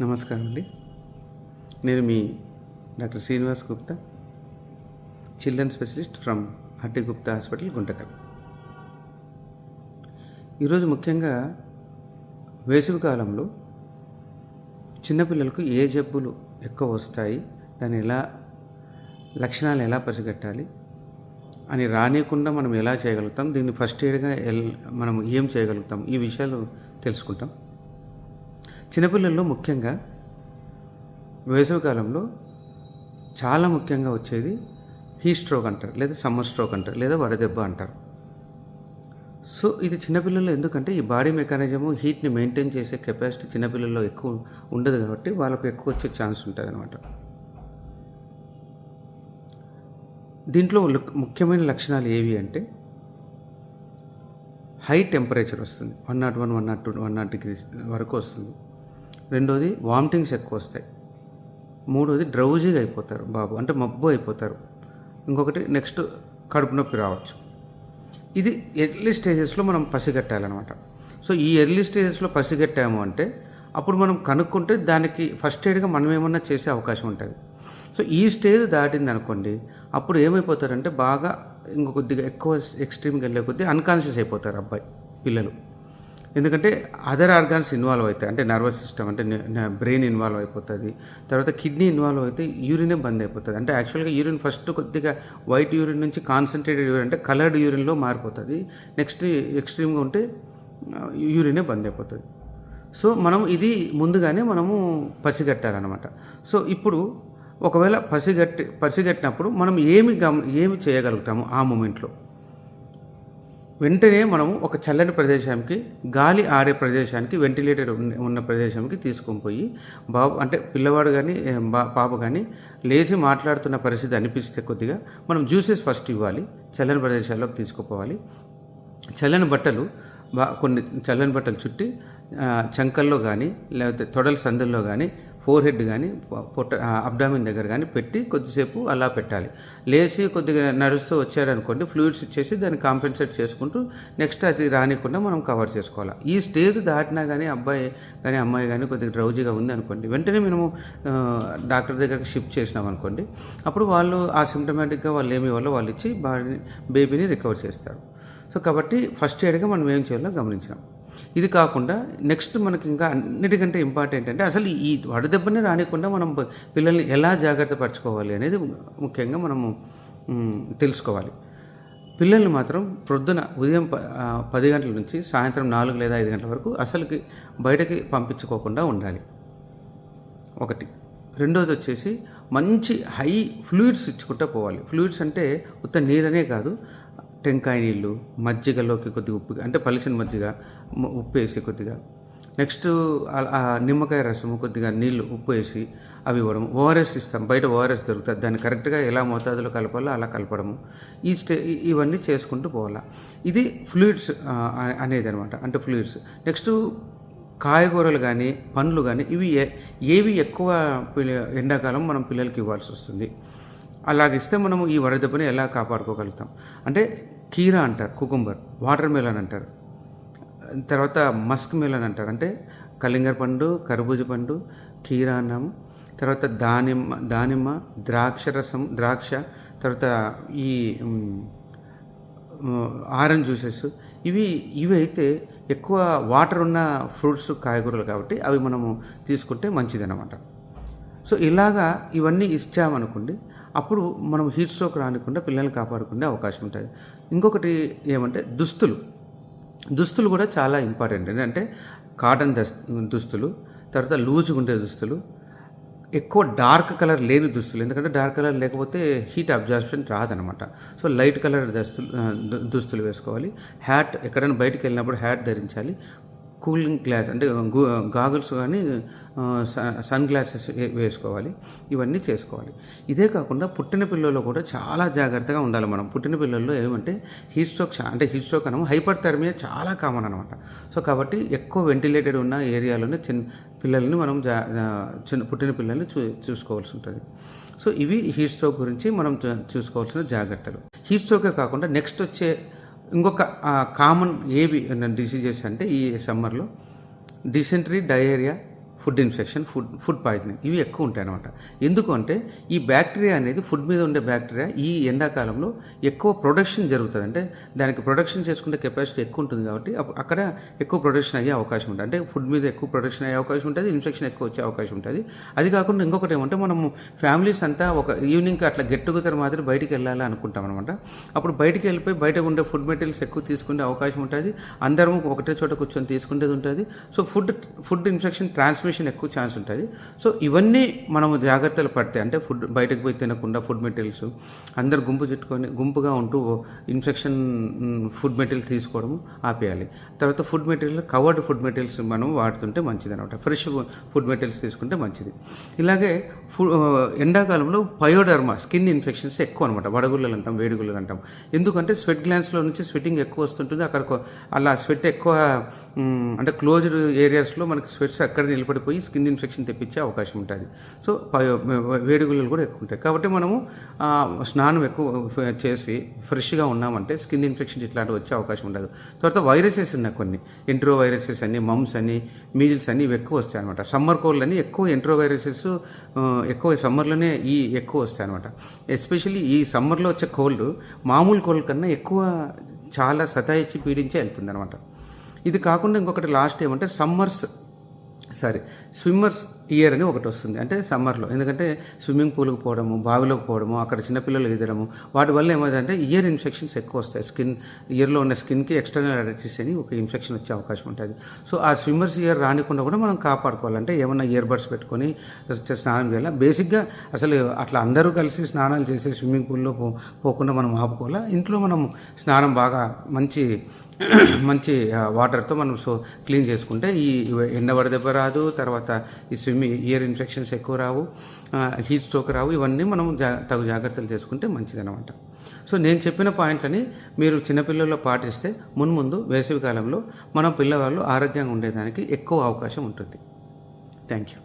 నమస్కారం అండి. నేను మీ doctor Srinivas Gupta, children specialist from RT Gupta hospital, Guntakal. ఈరోజు ముఖ్యంగా వేసవి కాలంలో చిన్నపిల్లలకు ఏ జబ్బులు ఎక్కువ వస్తాయి, దాని లక్షణాలు ఎలా పసిగట్టాలి అని రానియకుండా మనం ఎలా చేయగలుగుతాం, దీన్ని ఫస్ట్ ఎయిడ్గా మనం ఏం చేయగలుగుతాం, ఈ విషయాలు తెలుసుకుంటాం. చిన్నపిల్లల్లో ముఖ్యంగా వేసవికాలంలో చాలా ముఖ్యంగా వచ్చేది హీట్ స్ట్రోక్ అంటారు, లేదా సమ్మర్ స్ట్రోక్ అంటారు, లేదా వడదెబ్బ అంటారు. సో ఇది చిన్నపిల్లల్లో ఎందుకంటే ఈ బాడీ మెకానిజము హీట్ని మెయింటైన్ చేసే కెపాసిటీ చిన్నపిల్లల్లో ఎక్కువ ఉండదు కాబట్టి వాళ్ళకు ఎక్కువ వచ్చే ఛాన్స్ ఉంటుంది అనమాట. దీంట్లో ముఖ్యమైన లక్షణాలు ఏవి అంటే హై టెంపరేచర్ వస్తుంది, 101, 102, 100 degrees వరకు వస్తుంది. రెండోది వామిటింగ్స్ ఎక్కువ వస్తాయి. మూడోది డ్రౌజీగా అయిపోతారు బాబు, అంటే మబ్బు అయిపోతారు. ఇంకొకటి నెక్స్ట్ కడుపు నొప్పి రావచ్చు. ఇది ఎర్లీ స్టేజెస్లో మనం పసిగట్టాలన్నమాట. సో ఈ ఎర్లీ స్టేజెస్లో పసిగట్టాము అంటే అప్పుడు మనం కనుక్కుంటే దానికి ఫస్ట్ ఎయిడ్గా మనం ఏమన్నా చేసే అవకాశం ఉంటుంది. సో ఈ స్టేజ్ దాటింది అనుకోండి, అప్పుడు ఏమైపోతారంటే బాగా కొద్దిగా ఎక్కువ ఎక్స్ట్రీమ్కి వెళ్ళే కొద్దీ అన్కాన్షియస్ అయిపోతారు పిల్లలు. ఎందుకంటే అదర్ ఆర్గాన్స్ ఇన్వాల్వ్ అవుతాయి, అంటే నర్వస్ సిస్టమ్, అంటే బ్రెయిన్ ఇన్వాల్వ్ అయిపోతుంది. తర్వాత కిడ్నీ ఇన్వాల్వ్ అయితే యూరినే బంద్ అయిపోతుంది. అంటే యాక్చువల్గా యూరిన్ ఫస్ట్ కొద్దిగా వైట్ యూరిన్ నుంచి కాన్సన్ట్రేటెడ్ యూరిన్ అంటే కలర్డ్ యూరిన్లో మారిపోతుంది. నెక్స్ట్ ఎక్స్ట్రీమ్గా ఉంటే యూరినే బంద్ అయిపోతుంది. సో మనం ఇది ముందుగానే మనము పసిగట్టాలన్నమాట. సో ఇప్పుడు ఒకవేళ పసిగట్టినప్పుడు మనం ఏమి చేయగలుగుతాము ఆ మూమెంట్లో? వెంటనే మనము ఒక చల్లని ప్రదేశానికి, గాలి ఆడే ప్రదేశానికి, వెంటిలేటర్ ఉన్న ప్రదేశానికి తీసుకొని పోయి అంటే పిల్లవాడు కానీ పాప కానీ లేచి మాట్లాడుతున్న పరిస్థితి అనిపిస్తే కొద్దిగా మనం జ్యూసెస్ ఫస్ట్ ఇవ్వాలి. చల్లని ప్రదేశాల్లోకి తీసుకుపోవాలి. కొన్ని చల్లని బట్టలు చుట్టి చంకల్లో కానీ, లేకపోతే తొడల సందుల్లో కానీ, ఫోర్హెడ్ కానీ, అబ్డామిన్ దగ్గర కానీ పెట్టి కొద్దిసేపు అలా పెట్టాలి. లేచి కొద్దిగా నడుస్తూ వచ్చారనుకోండి, ఫ్లూయిడ్స్ ఇచ్చేసి దాన్ని కాంపెన్సేట్ చేసుకుంటూ నెక్స్ట్ అది రానికుండా మనం కవర్ చేసుకోవాలి. ఈ స్టేజ్ దాటినా కానీ అబ్బాయి కానీ అమ్మాయి కానీ కొద్దిగా డ్రౌజీగా ఉంది అనుకోండి, వెంటనే మనము డాక్టర్ దగ్గరికి షిఫ్ట్ చేసినాం అనుకోండి, అప్పుడు వాళ్ళు ఆ సిమ్టమాటిక్గా వాళ్ళు ఏమి ఇవ్వాలో వాళ్ళు ఇచ్చి బేబీని రికవర్ చేస్తారు. సో కాబట్టి ఫస్ట్ ఎయిడ్గా మనం ఏం చేయాలో గమనించాం. ఇది కాకుండా నెక్స్ట్ మనకి ఇంకా అన్నిటికంటే ఇంపార్టెంట్ అంటే అసలు ఈ వడదెబ్బని రానికుండా మనం పిల్లల్ని ఎలా జాగ్రత్త పరచుకోవాలి అనేది ముఖ్యంగా మనము తెలుసుకోవాలి. పిల్లల్ని మాత్రం ఉదయం 10 గంటల నుంచి సాయంత్రం 4 లేదా 5 గంటల వరకు అసలుకి బయటకి పంపించుకోకుండా ఉండాలి, ఒకటి. రెండోది వచ్చేసి మంచి హై ఫ్లూయిడ్స్ ఇచ్చుకుంటూ పోవాలి. ఫ్లూయిడ్స్ అంటే ఉత్త నీరనే కాదు, టెంకాయ నీళ్ళు, మజ్జిగలోకి కొద్దిగా ఉప్పు, అంటే పలిసిన మజ్జిగ ఉప్పు వేసి కొద్దిగా, నెక్స్ట్ నిమ్మకాయ రసము, కొద్దిగా నీళ్ళు ఉప్పు వేసి అవి ఇవ్వడం. ఓఆర్ఎస్ ఇస్తాం, బయట ఓఆర్ఎస్ దొరుకుతుంది, దాన్ని కరెక్ట్గా ఎలా మోతాదులో కలపాలో అలా కలపడము. ఇవన్నీ చేసుకుంటూ పోవాలి. ఇది ఫ్లూయిడ్స్ అనేది అనమాట, అంటే ఫ్లూయిడ్స్. నెక్స్ట్ కాయగూరలు కానీ, పండ్లు కానీ, ఏవి ఎక్కువ ఎండాకాలం మనం పిల్లలకి ఇవ్వాల్సి వస్తుంది. అలాగిస్తే మనము ఈ వడదెబ్బని ఎలా కాపాడుకోగలుగుతాం అంటే కీరా అంటారు, కుకుంబర్, వాటర్ మెలన్ అంటారు, తర్వాత మస్క్ మెలన్ అంటారు, అంటే కలింగర పండు, కర్బూజ పండు, కీరా అన్నాము. తర్వాత దానిమ్మ, ద్రాక్ష, తర్వాత ఈ ఆరెంజ్ జ్యూసెస్, ఇవి అయితే ఎక్కువ వాటర్ ఉన్న ఫ్రూట్స్, కాయగూరలు కాబట్టి అవి మనము తీసుకుంటే మంచిదన్నమాట. సో ఇలాగా ఇవన్నీ ఇచ్చామనుకోండి, అప్పుడు మనం హీట్ స్ట్రోక్ రానికుండా పిల్లల్ని కాపాడుకునే అవకాశం ఉంటుంది. ఇంకొకటి ఏమంటే దుస్తులు కూడా చాలా ఇంపార్టెంట్. అంటే కాటన్ దుస్తులు, తర్వాత లూజ్గా ఉండే దుస్తులు, ఎక్కువ డార్క్ కలర్ లేని దుస్తులు, ఎందుకంటే డార్క్ కలర్ లేకపోతే హీట్ అబ్జార్ప్షన్ రాదనమాట. సో లైట్ కలర్ దుస్తులు వేసుకోవాలి. హ్యాట్, ఎక్కడైనా బయటికి వెళ్ళినప్పుడు హ్యాట్ ధరించాలి. కూలింగ్ గ్లాస్ అంటే గాగుల్స్ కానీ, సన్ గ్లాసెస్ వేసుకోవాలి. ఇవన్నీ చేసుకోవాలి. ఇదే కాకుండా పుట్టిన పిల్లల్లో కూడా చాలా జాగ్రత్తగా ఉండాలి మనం. పుట్టిన పిల్లల్లో ఏమంటే హీట్ స్ట్రోక్ అనము హైపర్థెర్మియా చాలా కామన్ అనమాట. సో కాబట్టి ఎక్కువ వెంటిలేటెడ్ ఉన్న ఏరియాలోనే పిల్లల్ని మనం పుట్టిన పిల్లల్ని చూసుకోవాల్సి ఉంటుంది. సో ఇవి హీట్ స్ట్రోక్ గురించి మనం చూసుకోవాల్సిన జాగ్రత్తలు. హీట్ స్ట్రోకే కాకుండా నెక్స్ట్ వచ్చే ఇంకొక కామన్ ఏవి డిసీజెస్ అంటే ఈ సమ్మర్లో dysentery, diarrhoea, food infection, food poisoning ఇవి ఎక్కువ ఉంటాయి అన్నమాట. ఎందుకు అంటే ఈ బ్యాక్టీరియా అనేది ఫుడ్ మీద ఉండే బ్యాక్టీరియా ఈ ఎండాకాలంలో ఎక్కువ ప్రొడక్షన్ జరుగుతుంది. అంటే దానికి ప్రొడక్షన్ చేసుకునే కెపాసిటీ ఎక్కువ ఉంటుంది కాబట్టి అక్కడ ఎక్కువ ప్రొడక్షన్ అయ్యే అవకాశం ఉంటుంది. అంటే ఫుడ్ మీద ఎక్కువ ప్రొడక్షన్ అయ్యే అవకాశం ఉంటుంది, ఇన్ఫెక్షన్ ఎక్కువ వచ్చే అవకాశం ఉంటుంది. అది కాకుండా ఇంకొకటి ఏమంటే మనము ఫ్యామిలీస్ అంతా ఒక ఈవినింగ్కి అట్లా గెట్ టుగెదర్ మాదిరి బయటికి వెళ్ళాలి అనుకుంటాం అనమాట. అప్పుడు బయటికి వెళ్ళిపోయి బయట ఉండే ఫుడ్ మెటీరియల్స్ ఎక్కువ తీసుకునే అవకాశం ఉంటుంది. అందరం ఒకటే చోట కూర్చొని తీసుకునేది ఉంటుంది. సో ఫుడ్ ఇన్ఫెక్షన్ ట్రాన్స్మిషన్ ఎక్కువ ఛాన్స్ ఉంటుంది. సో ఇవన్నీ మనము జాగ్రత్తలు పడితే అంటే బయటకు పోయి తినకుండా ఫుడ్ మెటీరియల్స్ అందరు గుంపుగా ఉంటూ ఇన్ఫెక్షన్ ఫుడ్ మెటీరియల్ తీసుకోవడం ఆపేయాలి. తర్వాత food material covered food materials మనం వాడుతుంటే మంచిది అనమాట. ఫ్రెష్ ఫుడ్ మెటీరియల్స్ తీసుకుంటే మంచిది. ఇలాగే ఎండాకాలంలో పయోడర్మా స్కిన్ ఇన్ఫెక్షన్స్ ఎక్కువ అనమాట. వడగుళ్ళలు అంటాం, వేడిగుళ్ళలు అంటాం. ఎందుకంటే స్వెట్ గ్లాండ్స్లో నుంచి స్వెట్టింగ్ ఎక్కువ వస్తుంటుంది. అక్కడ అలా స్వెట్ ఎక్కువ అంటే క్లోజ్డ్ ఏరియాస్లో మనకి స్వెట్స్ అక్కడ నిలబడిపోయి స్కిన్ ఇన్ఫెక్షన్ తెప్పించే అవకాశం ఉంటుంది. సో వేడిగుళ్ళలు కూడా ఎక్కువ ఉంటాయి. కాబట్టి మనము స్నానం ఎక్కువ చేసి ఫ్రెష్గా ఉన్నామంటే స్కిన్ ఇన్ఫెక్షన్ ఇట్లాంటివి వచ్చే అవకాశం ఉండదు. తర్వాత వైరసెస్ ఉన్నాయి కొన్ని, ఎంట్రో వైరసెస్ అని, మమ్స్ అని, మీజిల్స్ అని ఇవి ఎక్కువ వస్తాయి అనమాట. సమ్మర్ కోల్డ్ అని ఎక్కువ ఎంట్రో వైరసెస్ ఎక్కువ సమ్మర్లోనే ఎక్కువ వస్తాయి అనమాట. ఎస్పెషల్లీ ఈ సమ్మర్లో వచ్చే కోల్డ్ మామూలు కోల్డ్ కన్నా ఎక్కువ చాలా సతాయించి పీడించే వెళ్తుంది అనమాట. ఇది కాకుండా ఇంకొకటి లాస్ట్ ఏమంటే స్విమ్మర్స్ ఇయర్ అని ఒకటి వస్తుంది. అంటే సమ్మర్లో ఎందుకంటే స్విమ్మింగ్ పూల్కి పోవడము, బావిలోకి పోవడము, అక్కడ చిన్నపిల్లలు ఎదడము, వాటి వల్ల ఏమైందంటే ఇయర్ ఇన్ఫెక్షన్స్ ఎక్కువ వస్తాయి. ఇయర్లో ఉన్న స్కిన్కి ఎక్స్టర్నల్ అలర్జీస్ అని ఒక ఇన్ఫెక్షన్ వచ్చే అవకాశం ఉంటుంది. సో ఆ స్విమ్మర్స్ ఇయర్ రానికుండా కూడా మనం కాపాడుకోవాలంటే ఏమన్నా ఇయర్ బడ్స్ పెట్టుకొని స్నానం చేయాలి. బేసిక్గా అసలు అట్లా అందరూ కలిసి స్నానాలు చేసి స్విమ్మింగ్ పూల్లో పోకుండా మనం ఆపుకోవాలా. ఇంట్లో మనం స్నానం బాగా మంచి వాటర్తో మనం క్లీన్ చేసుకుంటే ఈ ఎండవడ దెబ్బ రాదు. తర్వాత ఈ ఇయర్ ఇన్ఫెక్షన్స్ ఎక్కువ రావు, హీట్ స్ట్రోక్ రావు. ఇవన్నీ మనం తగు జాగ్రత్తలు చేసుకుంటే మంచిదన్నమాట. సో నేను చెప్పిన పాయింట్లని మీరు చిన్నపిల్లల్లో పాటిస్తే ముందు వేసవి కాలంలో మన పిల్లవాళ్ళు ఆరోగ్యంగా ఉండేదానికి ఎక్కువ అవకాశం ఉంటుంది. Thank you.